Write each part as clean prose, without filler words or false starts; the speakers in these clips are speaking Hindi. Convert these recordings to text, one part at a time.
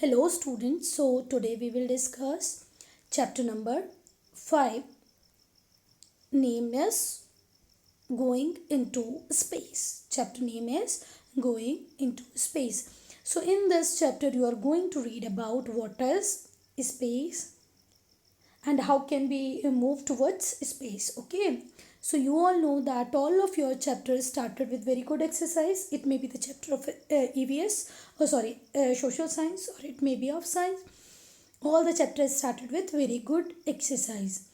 Hello students, so today we will discuss chapter number 5, name is going into space. Chapter name is going into space. So in this chapter you are going to read about what is space and how can we move towards space. Okay, so you all know that all of your chapters started with very good exercise. It may be the chapter of EVS, social science, or it may be of science. All the chapters started with very good exercise,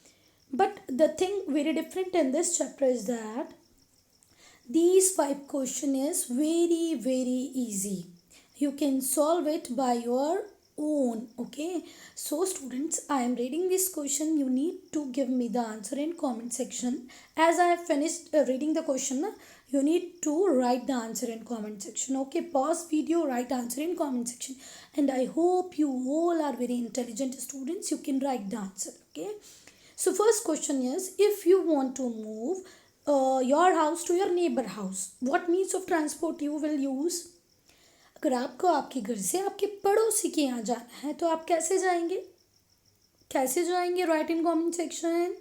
but the thing very different in this chapter is that these 5 question is very easy. You can solve it by your own. Okay, so students, I am reading this question. You need to give me the answer in comment section. As I have finished reading the question, you need to write the answer in comment section. Okay, pause video, write answer in comment section, and I hope you all are very intelligent students. You can write the answer. Okay, so first question is, if you want to move your house to your neighbor house, what means of transport you will use? अगर आपको आपके घर से आपके पड़ोसी के यहाँ जाना है तो आप कैसे जाएंगे? कैसे जाएंगे? Write in comment section.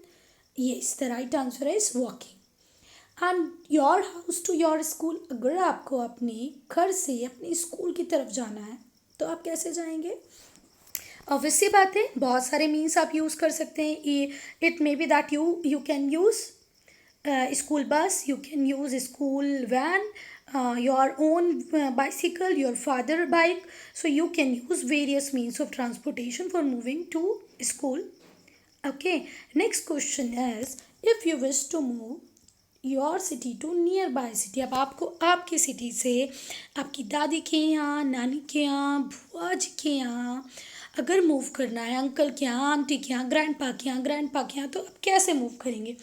Yes, the right answer is walking. And your house to your school, अगर आपको अपने घर से अपने स्कूल की तरफ जाना है तो आप कैसे जाएंगे? ऑब्वियस सी बात है, बहुत सारे मीन्स आप यूज़ कर सकते हैं. It may be that you can use school bus, you can use school van, your own bicycle, your father bike. So you can use various means of transportation for moving to school. Okay, next question is, if you wish to move your city to nearby city, अब आपको आपकी सिटी से आपकी दादी के यहाँ, नानी के यहाँ, बुआ जी के यहाँ अगर मूव करना है, अंकल के यहाँ, आंटी के यहाँ, ग्रैंडपा के यहाँ, ग्रैंडपा के यहाँ, तो आप कैसे मूव करेंगे?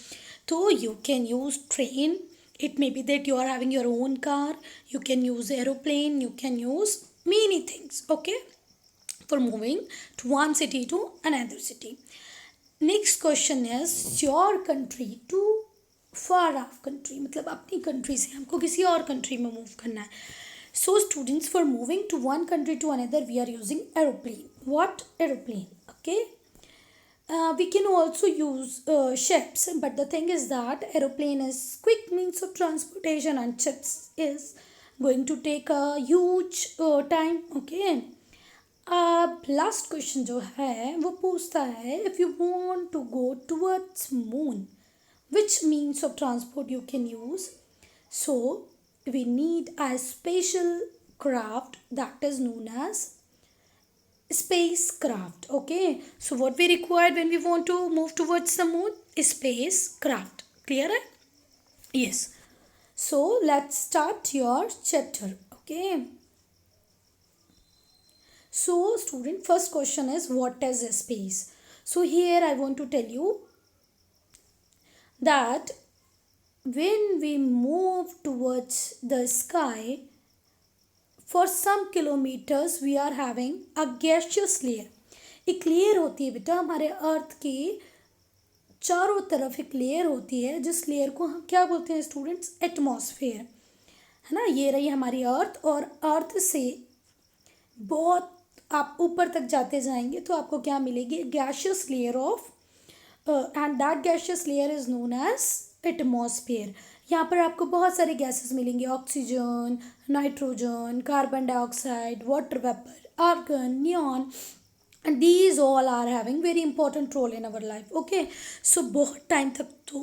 So you can use train. It may be that you are having your own car. You can use aeroplane. You can use many things. Okay, for moving to one city to another city. Next question is, your country to far off country, मतलब अपनी country से हमको किसी और country में move करना है. So students, for moving to one country to another, we are using aeroplane. What aeroplane? Okay. We can also use ships, but the thing is that aeroplane is quick means of transportation and ships is going to take a huge time. Okay, last question जो है वो पूछता है, if you want to go towards moon, which means of transport you can use? So we need a special craft that is known as spacecraft. Okay, so what we require when we want to move towards the moon is spacecraft. Clear hai? Yes, so let's start your chapter. Okay, so student, first question is, what is a space? So here I want to tell you that when we move towards the sky for some kilometers, we are having a gaseous layer. एक लेयर होती है बेटा हमारे अर्थ के चारों तरफ, एक लेयर होती है जिस लेयर को हम क्या बोलते हैं स्टूडेंट्स? एटमॉस्फेयर, है ना. ये रही हमारी अर्थ, और अर्थ से बहुत आप ऊपर तक जाते जाएंगे तो आपको क्या मिलेगी? Gaseous layer of, and that gaseous layer is known as atmosphere. यहाँ पर आपको बहुत सारे गैसेस मिलेंगे, oxygen, nitrogen, carbon dioxide, water vapour, argon, neon, and these all are having very important role in our life. Okay, so बहुत टाइम तक तो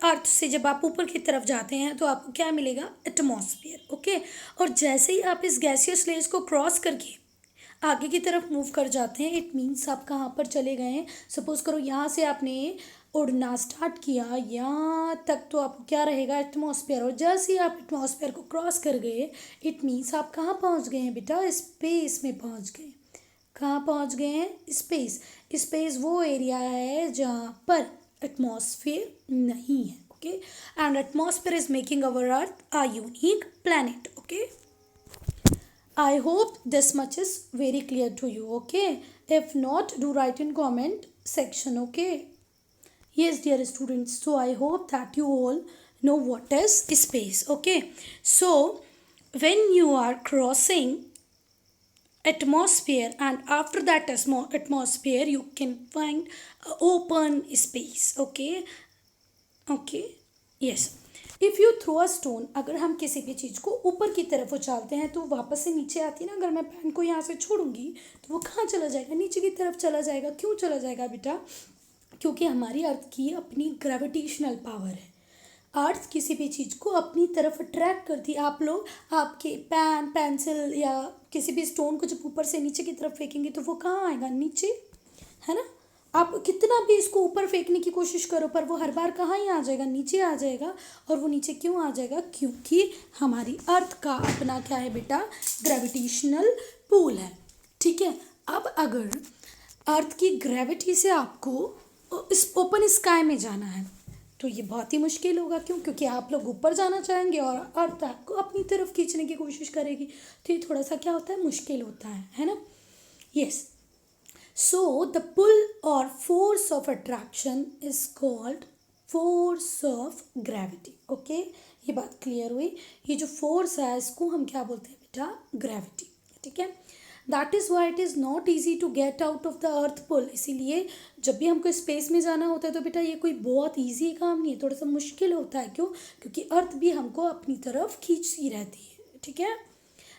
अर्थ से जब आप ऊपर की तरफ जाते हैं तो आपको क्या मिलेगा? एटमॉस्फेयर. ओके, और जैसे ही आप इस गैसियस लेयर्स को क्रॉस करके आगे की तरफ मूव कर जाते हैं, इट मीन्स आप कहाँ पर चले गए हैं? सपोज करो यहाँ से आपने उड़ना स्टार्ट किया, यहाँ तक तो आपको क्या रहेगा? एटमॉस्फेयर. और जैसे ही आप एटमॉस्फेयर को क्रॉस कर गए, इट मीन्स आप कहाँ पहुँच गए हैं बेटा? स्पेस में पहुँच गए. कहाँ पहुँच गए हैं? स्पेस. स्पेस वो एरिया है जहाँ पर एटमॉस्फेयर नहीं है. Okay, and atmosphere is making our earth a unique planet. Okay, I hope this much is very clear to you. Okay, if not, do write in comment section. Okay, yes dear students, so I hope that you all know what is space. Okay, so when you are crossing atmosphere, and after that atmosphere you can find open space. Okay. Yes. If you throw a stone, अगर हम किसी भी चीज़ को ऊपर की तरफ उछालते हैं तो वापस से नीचे आती है ना. अगर मैं पेन को यहाँ से छोड़ूंगी तो वो कहाँ चला जाएगा? नीचे की तरफ चला जाएगा. क्यों चला जाएगा बेटा? क्योंकि हमारी अर्थ की अपनी ग्रेविटेशनल पावर है. अर्थ किसी भी चीज़ को अपनी तरफ अट्रैक्ट करती है. आप लोग आपके पेन, पेंसिल या किसी भी स्टोन को जब ऊपर से नीचे की तरफ फेंकेंगे तो वो कहाँ आएगा? नीचे, है ना. आप कितना भी इसको ऊपर फेंकने की कोशिश करो पर वो हर बार कहाँ ही आ जाएगा? नीचे आ जाएगा. और वो नीचे क्यों आ जाएगा? क्योंकि हमारी अर्थ का अपना क्या है बेटा? ग्रेविटेशनल पुल है. ठीक है. अब अगर अर्थ की ग्रेविटी से आपको इस ओपन स्काई में जाना है तो ये बहुत ही मुश्किल होगा. क्यों? क्योंकि आप लोग ऊपर जाना चाहेंगे और अर्थ आपको अपनी तरफ खींचने की कोशिश करेगी. तो ये थोड़ा सा क्या होता है? मुश्किल होता है ना. Yes. So the pull or force of attraction is called force of gravity. Okay, ये बात क्लियर हुई. ये जो फोर्स है इसको हम क्या बोलते हैं बेटा? ग्रेविटी. ठीक है. That is why it is not easy to get out of the earth pull. इसीलिए जब भी हमको स्पेस में जाना होता है तो बेटा ये कोई बहुत ईजी काम नहीं है, थोड़ा सा मुश्किल होता है. क्यों? क्योंकि अर्थ भी हमको अपनी तरफ खींचती रहती है. ठीक है.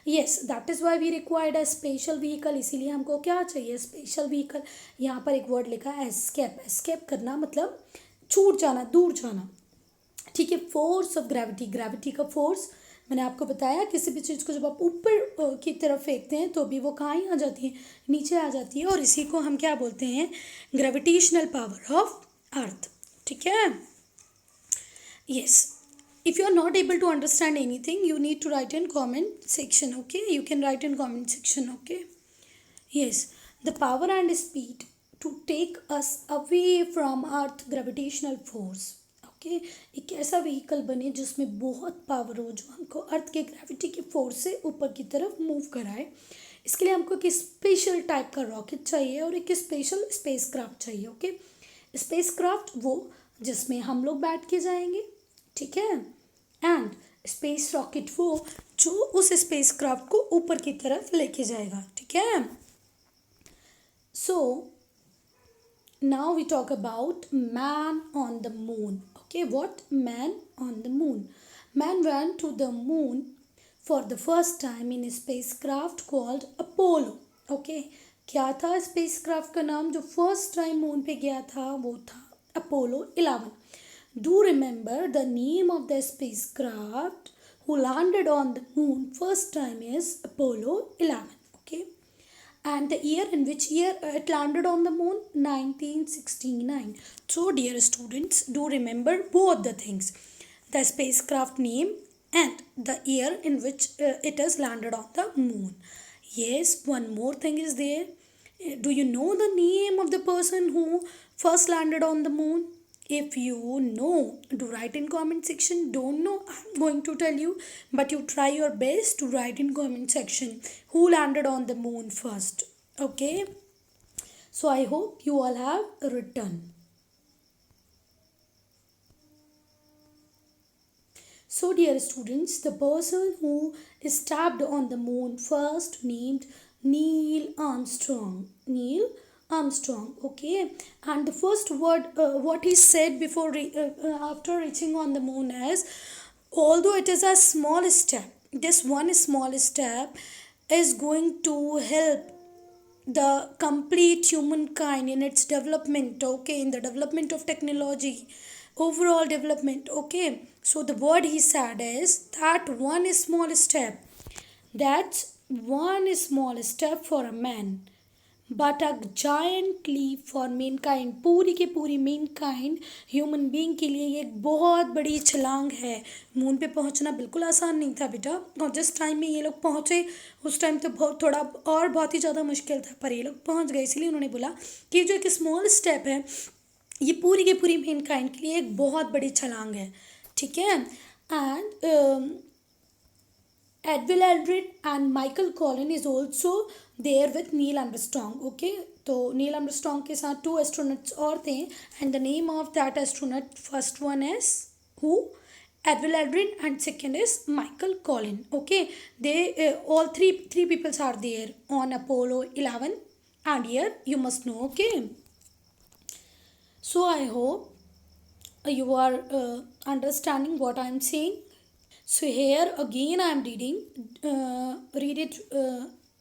Yes, that is why we required a special vehicle. इसीलिए हमको क्या चाहिए? Special vehicle. यहाँ पर एक वर्ड लिखा है एस्केप. एस्केप करना मतलब छूट जाना, दूर जाना. ठीक है. Force of gravity. ग्रेविटी का फोर्स मैंने आपको बताया. किसी भी चीज़ को जब आप ऊपर की तरफ फेंकते हैं तो भी वो कहाँ ही आ जाती है? नीचे आ जाती है. और इसी को हम क्या बोलते हैं? Gravitational power of earth. ठीक है. Yes. If you are not able to understand anything, you need to write in comment section. Okay, you can write in comment section. Okay. Yes, the power and speed to take us away from earth gravitational force. Okay, एक ऐसा व्हीकल बने जिसमें बहुत पावर हो जो हमको अर्थ के ग्रेविटी की फोर्स से ऊपर की तरफ मूव कराए. इसके लिए हमको एक स्पेशल टाइप का रॉकेट चाहिए और एक स्पेशल स्पेस क्राफ्ट चाहिए. ओके. स्पेस क्राफ्ट वो जिसमें हम लोग बैठ के जाएंगे. ठीक है. एंड स्पेस रॉकेट वो जो उस स्पेस क्राफ्ट को ऊपर की तरफ लेके जाएगा. ठीक है. So now we talk about man on the moon. Okay. What? Man on the moon. Man went to the moon for the first time in space craft called Apollo. Okay. क्या था स्पेस क्राफ्ट का नाम जो फर्स्ट टाइम मून पे गया था? वो था Apollo 11. Do remember the name of the spacecraft who landed on the moon first time is Apollo 11. Okay. And the year in which year it landed on the moon? 1969. So dear students, do remember both the things. The spacecraft name and the year in which it has landed on the moon. Yes, one more thing is there. Do you know the name of the person who first landed on the moon? If you know, do write in comment section. Don't know, I'm going to tell you, but you try your best to write in comment section who landed on the moon first. Okay. So I hope you all have written. So dear students, the person who stepped on the moon first named Neil Armstrong. Neil Armstrong. Okay. And the first word what he said before after reaching on the moon is, although it is a small step, this one small step is going to help the complete humankind in its development. Okay. In the development of technology, overall development. Okay. So the word he said is that one small step, that's one small step for a man, but a giant leap for mankind. पूरी की पूरी मेन काइंड ह्यूमन बीइंग के लिए ये एक बहुत बड़ी छलांग है. मून पे पहुंचना बिल्कुल आसान नहीं था बेटा. और जिस टाइम में ये लोग पहुंचे उस टाइम तो बहुत थोड़ा और बहुत ही ज़्यादा मुश्किल था, पर ये लोग पहुंच गए. इसलिए उन्होंने बोला कि जो एक स्मॉल स्टेप है ये पूरी की पूरी मेन काइंड के लिए एक बहुत बड़ी छलांग है. ठीक है. And Edwin Aldrin and Michael Collins is also there with Neil Armstrong. Okay, तो नील आर्मस्ट्रॉन्ग के साथ 2 एस्ट्रोनॉट्स और थे. And the name of that astronaut first one is who? Edwin Aldrin, and second is Michael Collin. Okay, they all three peoples are there on Apollo 11, and here you must know. Okay, so I hope you are understanding what I am saying. So here again I am reading. Read it.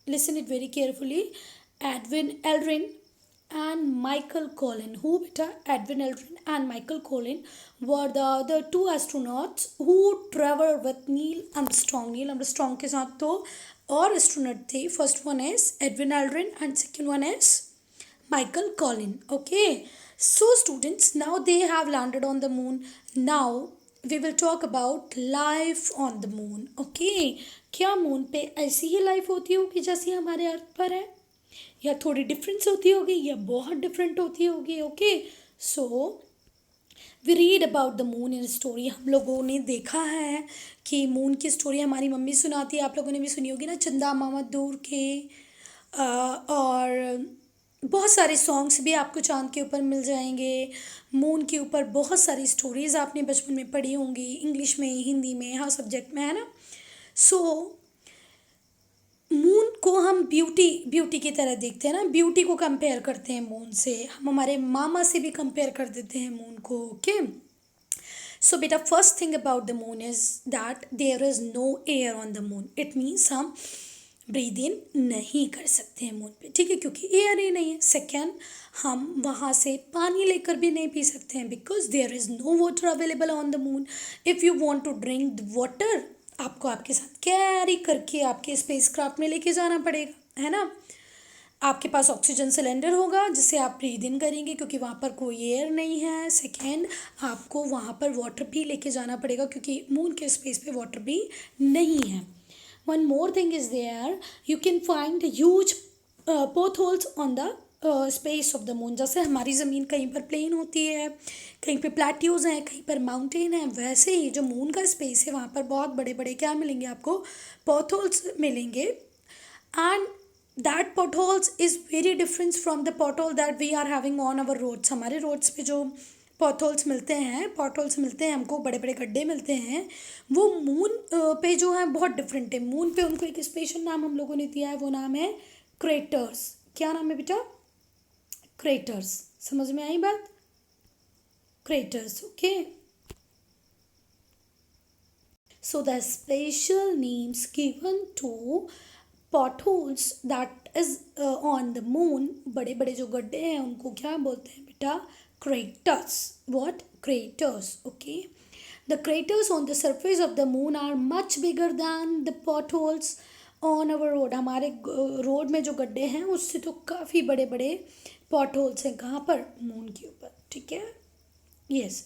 Listen it very carefully. Edwin Aldrin and Michael Collin. Who beta? Edwin Aldrin and Michael Collin were the other two astronauts who traveled with Neil Armstrong. Neil Armstrong के साथ तो और astronaut थे. First one is Edwin Aldrin and second one is Michael Collin. Okay. So students, now they have landed on the moon. Now we will talk about life on the moon. Okay. क्या मून पे ऐसी ही लाइफ होती होगी जैसी हमारे अर्थ पर है, या थोड़ी डिफरेंस होती होगी, या बहुत डिफरेंट होती होगी. Okay, so we read about the moon in story. हम लोगों ने देखा है कि मून की स्टोरी हमारी मम्मी सुनाती है. आप लोगों ने भी सुनी होगी ना, चंदा मामा दूर के. और बहुत सारे सॉन्ग्स भी आपको चांद के ऊपर मिल जाएंगे. मून के ऊपर बहुत सारी स्टोरीज़ आपने बचपन में पढ़ी होंगी, इंग्लिश में, हिंदी में, हर सब्जेक्ट में, है ना. सो मून को हम ब्यूटी की तरह देखते हैं ना. ब्यूटी को कंपेयर करते हैं मून से. हम हमारे मामा से भी कंपेयर कर देते हैं मून को. ओके, सो बेटा first thing about the moon is that there is no air on the moon. It means हम ब्रीद इन नहीं कर सकते हैं मून पे, ठीक है, क्योंकि एयर ही नहीं है. सेकेंड, हम वहाँ से पानी लेकर भी नहीं पी सकते हैं because there is no water available on the moon. If you want to drink water, आपको आपके साथ कैरी करके आपके स्पेसक्राफ्ट में लेके जाना पड़ेगा, है ना. आपके पास ऑक्सीजन सिलेंडर होगा जिससे आप ब्रीद इन करेंगे क्योंकि वहाँ पर कोई एयर नहीं है. सेकेंड, आपको वहाँ पर वाटर भी लेके जाना पड़ेगा क्योंकि मून के स्पेस पे वाटर भी नहीं है. One more thing is there, you can find huge potholes on the space of the moon. जैसे हमारी ज़मीन कहीं पर प्लेन होती है, कहीं पर प्लेट्यूज़ हैं, कहीं पर माउंटेन है, वैसे ही जो मून का स्पेस है वहाँ पर बहुत बड़े बड़े क्या मिलेंगे आपको, potholes मिलेंगे. And that potholes is very different from the pothole that we are having on our roads. हमारे रोड्स पे जो पॉटहोल्स मिलते हैं हमको, बड़े बड़े गड्ढे मिलते हैं, वो मून पे जो है बहुत डिफरेंट है. मून पे उनको एक स्पेशल नाम हम लोगों ने दिया है, वो नाम है क्रेटर्स. क्या नाम है बेटा? क्रेटर्स. समझ में आई बात? Craters. Okay, so the special names given to potholes that is on the moon, बड़े बड़े जो गड्ढे हैं उनको क्या बोलते हैं बेटा? Craters. What? Craters. Okay. The craters on the surface of the moon are much bigger than the potholes on our road. हमारे रोड में जो गड्ढे हैं उससे तो काफ़ी बड़े बड़े potholes हैं. कहाँ पर? मून के ऊपर. ठीक है. Yes.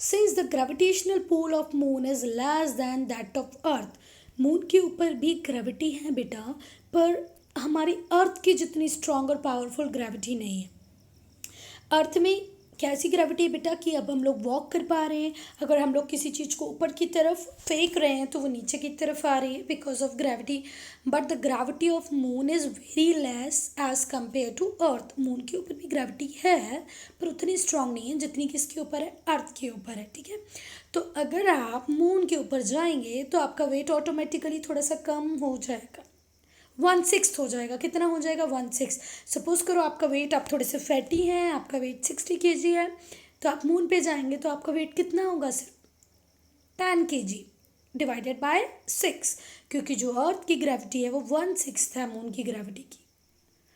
Since the gravitational pull of moon is less than that of earth. Moon के ऊपर भी ग्रेविटी है बेटा, पर हमारी अर्थ की जितनी स्ट्रॉन्ग और पावरफुल ग्रेविटी नहीं है. अर्थ में कैसी ग्रेविटी है बेटा कि अब हम लोग वॉक कर पा रहे हैं. अगर हम लोग किसी चीज़ को ऊपर की तरफ फेंक रहे हैं तो वो नीचे की तरफ आ रही है because of gravity. But the gravity of moon is very less as compare to earth. Moon के ऊपर भी ग्रेविटी है पर उतनी स्ट्रांग नहीं है जितनी किसके ऊपर है? अर्थ के ऊपर है. ठीक है, तो अगर आप मून के ऊपर जाएंगे तो आपका वेट ऑटोमेटिकली थोड़ा सा कम हो जाएगा. 1/6 हो जाएगा. कितना हो जाएगा? 1/6. सपोज करो आपका वेट, आप थोड़े से फैटी हैं, आपका वेट 60 kg है, तो आप मून पे जाएंगे तो आपका वेट कितना होगा? सिर्फ 10 kg डिवाइडेड बाय 6, क्योंकि जो अर्थ की ग्रेविटी है वो 1/6 है मून की ग्रेविटी की.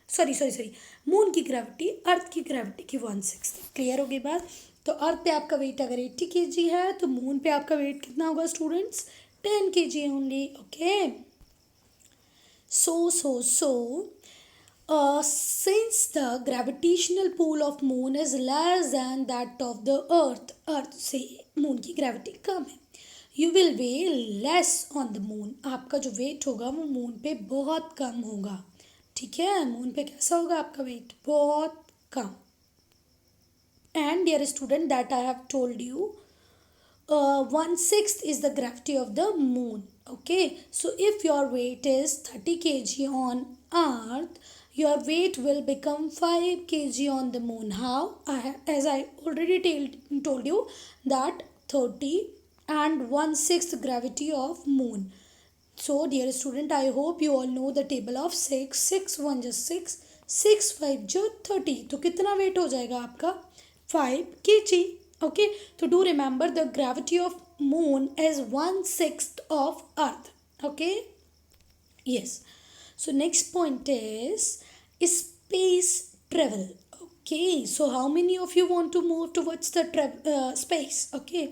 सॉरी मून की ग्रेविटी अर्थ की ग्रेविटी की 1/6. क्लियर होगी बात? तो अर्थ पे आपका वेट अगर 80 kg है तो मून पे आपका वेट कितना होगा students? 10 kg only. Okay, since the gravitational pull of moon is less than that of the earth, earth से moon की gravity कम है, you will weigh less on the moon. आपका जो weight होगा वो moon पे बहुत कम होगा. ठीक है, moon पे कैसा होगा आपका weight? बहुत कम. And dear student, that I have told you, 1/6 is the gravity of the moon. Okay, so if your weight is 30 kg on earth, your weight will become 5 kg on the moon. How? As I already told you that 30 and 1/6 gravity of moon. So dear student, I hope you all know the table of 6. 6 1 just 6, 6 5 जो 30. तो कितना वेट हो जाएगा आपका 5 kg. Okay, so do remember the gravity of moon is 1/6 of earth. Okay, yes. So next point is space travel. Okay, so how many of you want to move towards the space? Okay,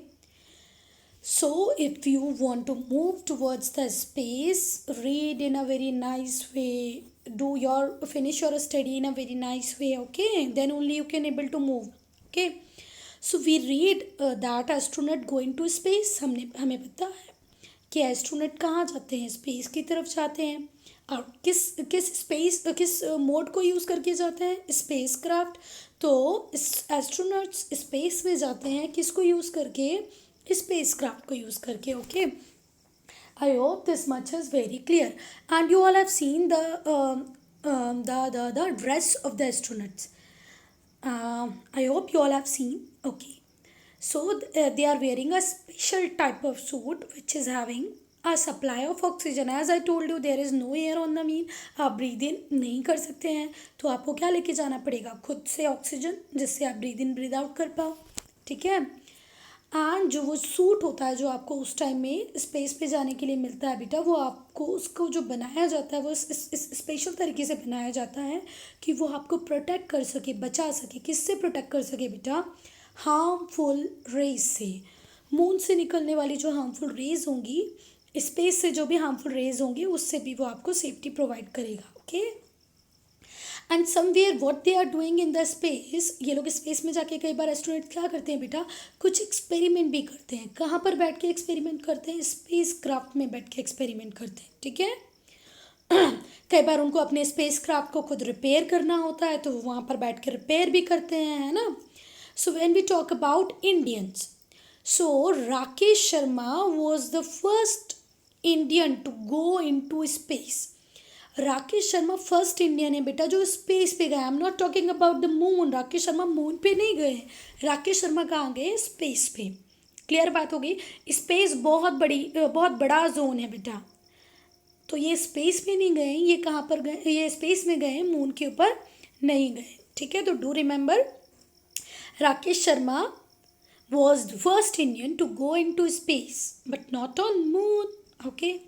so if you want to move towards the space, read in a very nice way, finish your study in a very nice way. Okay, then only you can able to move. Okay, so we read that astronaut going to space. हमें पता है कि एस्ट्रोनॉट कहाँ जाते हैं, स्पेस की तरफ जाते हैं. और किस मोड को यूज़ करके जाते हैं, स्पेस क्राफ्ट. तो एस्ट्रोनॉट्स स्पेस में जाते हैं किसको यूज़ करके, स्पेस क्राफ्ट को यूज़ करके. Okay, I hope this much is very clear and you all have seen the dress of the astronauts. I hope you all have seen. Okay, so they are wearing a special type of suit which is having a supply of oxygen. As I told you, there is no air on the moon. आप ब्रीद इन नहीं कर सकते हैं, तो आपको क्या लेके जाना पड़ेगा, खुद से ऑक्सीजन, जिससे आप ब्रीद इन ब्रीद आउट कर पाओ. ठीक है. एंड जो वो सूट होता है जो आपको उस टाइम में स्पेस पे जाने के लिए मिलता है बेटा, वो आपको उसको जो बनाया जाता है वो इस स्पेशल तरीके से बनाया जाता है कि वो आपको प्रोटेक्ट कर सके, बचा सके. किससे प्रोटेक्ट कर सके बेटा, हार्मफुल रेज से. मून से निकलने वाली जो हार्मफुल रेज होंगी, स्पेस से जो भी हार्मफुल रेज होंगी, उससे भी वो आपको सेफ्टी प्रोवाइड करेगा. Okay, and somewhere what they are doing in the space, ये लोग स्पेस में जाके कई बार एस्ट्रोनॉट क्या करते हैं बेटा, कुछ एक्सपेरिमेंट भी करते हैं. कहाँ पर बैठ के एक्सपेरिमेंट करते हैं, स्पेस क्राफ्ट में बैठ के एक्सपेरिमेंट करते हैं. ठीक है. कई बार उनको अपने स्पेस क्राफ्ट को खुद रिपेयर करना होता है, तो वहाँ पर बैठ के रिपेयर भी करते हैं, है ना. So when we talk about Indians, so Rakesh Sharma was the first Indian to go into space. Rakesh Sharma first Indian है बेटा जो स्पेस पे गया. I am not talking about the moon. Rakesh Sharma moon पे नहीं गए. राकेश शर्मा कहाँ गए, स्पेस पे. क्लियर बात हो गई. स्पेस बहुत बड़ा जोन है बेटा, तो ये स्पेस में नहीं गए. ये कहाँ पर गए, ये स्पेस में गए, मून के ऊपर नहीं गए. ठीक है, तो do remember Rakesh Sharma was the first Indian to go into space, but not on moon. Okay,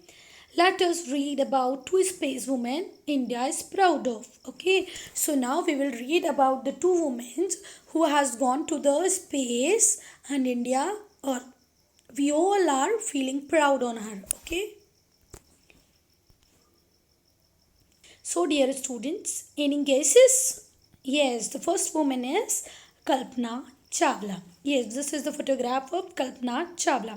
let us read about two space women India is proud of. Okay, so now we will read about the two women who has gone to the space and India, or we all are feeling proud on her. Okay, so dear students, any guesses? Yes, the first woman is Kalpana Chawla. Yes, this is the photograph of Kalpana Chawla.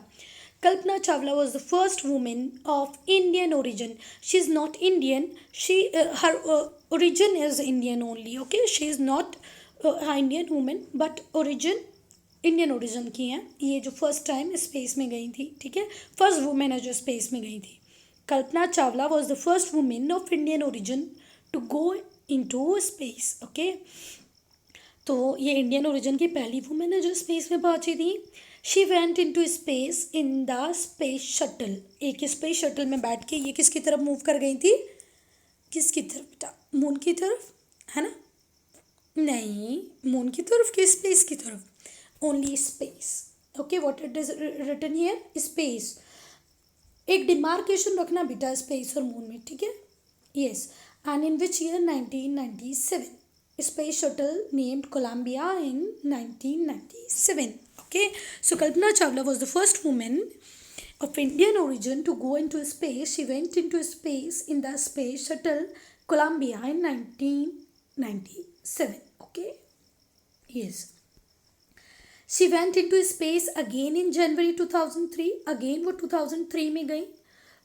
Kalpana Chawla was the first woman of Indian origin. She is not Indian. Her origin is Indian only. Okay, she is not Indian woman, but origin Indian origin की हैं. ये जो first time space में गई थी. ठीक है, first woman है जो space में गई थी. Kalpana Chawla was the first woman of Indian origin to go into space. Okay, तो ये इंडियन ओरिजिन की पहली वुमेन है जो स्पेस में पहुंची थी. She went into space in the space shuttle. एक स्पेस शटल में बैठ के ये किसकी तरफ मूव कर गई थी, किसकी तरफ बेटा, मून की तरफ, है ना. नहीं, मून की तरफ कि स्पेस की तरफ, only space. Okay, what it is written here, space. एक डिमार्केशन रखना बेटा स्पेस और मून में. ठीक है, yes. And in which year, 1997. Space shuttle named Columbia in 1997. Okay, so Kalpana Chawla was the first woman of Indian origin to go into space. She went into space in the space shuttle Columbia in 1997. Okay, yes. She went into space again in January 2003. Again वो 2003 में गई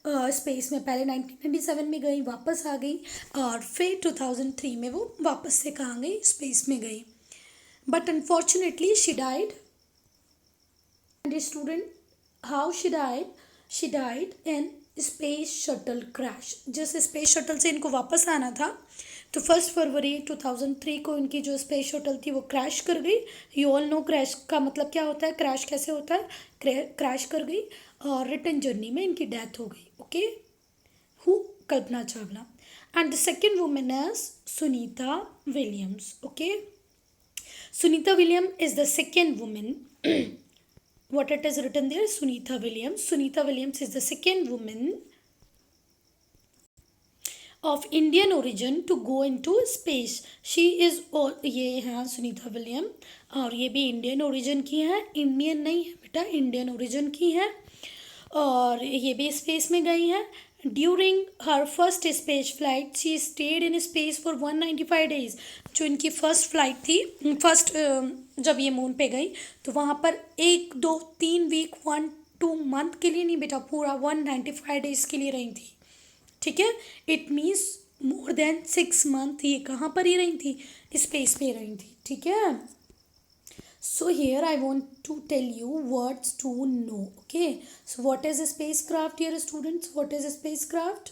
स्पेस में. पहले 1997 में गई, वापस आ गई, और फिर 2003 में वो वापस से कहाँ गई, स्पेस में गई. But unfortunately she died. And student, how she died, she died in space shuttle crash. जिस स्पेस शटल से इनको वापस आना था तो 1 फरवरी 2003 को इनकी जो स्पेस शटल थी वो क्रैश कर गई। यू ऑल नो क्रैश का मतलब क्या होता है, क्रैश कैसे होता है, क्रैश कर गई और रिटर्न जर्नी में इनकी डेथ हो गई। Okay, who, Kalpana Chawla. And the second women is Sunita Williams. Okay, Sunita William is the second women. What it is written there, Sunitha Williams. Sunitha Williams is the second woman of Indian origin to go into space. She is, ये है सुनीता विलियम और ये भी इंडियन ओरिजिन की है, इंडियन नहीं है बेटा, इंडियन ओरिजिन की है और ये भी स्पेस में गई है। During her first space flight she stayed in space for 195 days। जो इनकी फर्स्ट फ्लाइट थी, फर्स्ट जब ये मून पे गई तो वहाँ पर 1 2 3 वीक 1-2 मंथ के लिए नहीं बेटा, पूरा 195 days के लिए रही थी। ठीक है, it means more than 6 month ये कहाँ पर ही रही थी, स्पेस पे रही थी। ठीक है, so here I want to tell you words to know. Okay, so what is a spacecraft here students? What is a spacecraft?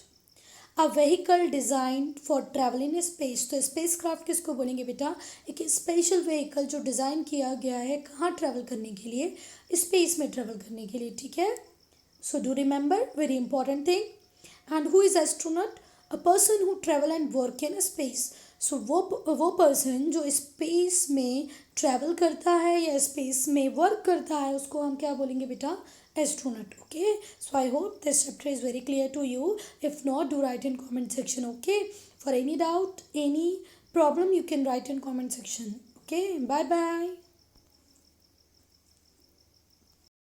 A vehicle designed for travel in space. तो spacecraft किसको बोलेंगे बेटा, एक स्पेशल व्हीकल जो डिज़ाइन किया गया है कहाँ ट्रैवल करने के लिए, स्पेस में ट्रैवल करने के लिए। ठीक है, so do remember very important thing. And who is astronaut? A person who travel and work in space. So वो पर्सन जो स्पेस में ट्रैवल करता है या स्पेस में वर्क करता है उसको हम क्या बोलेंगे बेटा, astronaut. Okay, so I hope this chapter is very clear to you. If not, do write in comment section. Okay, for any doubt, any problem, you can write in comment section. Okay, bye bye.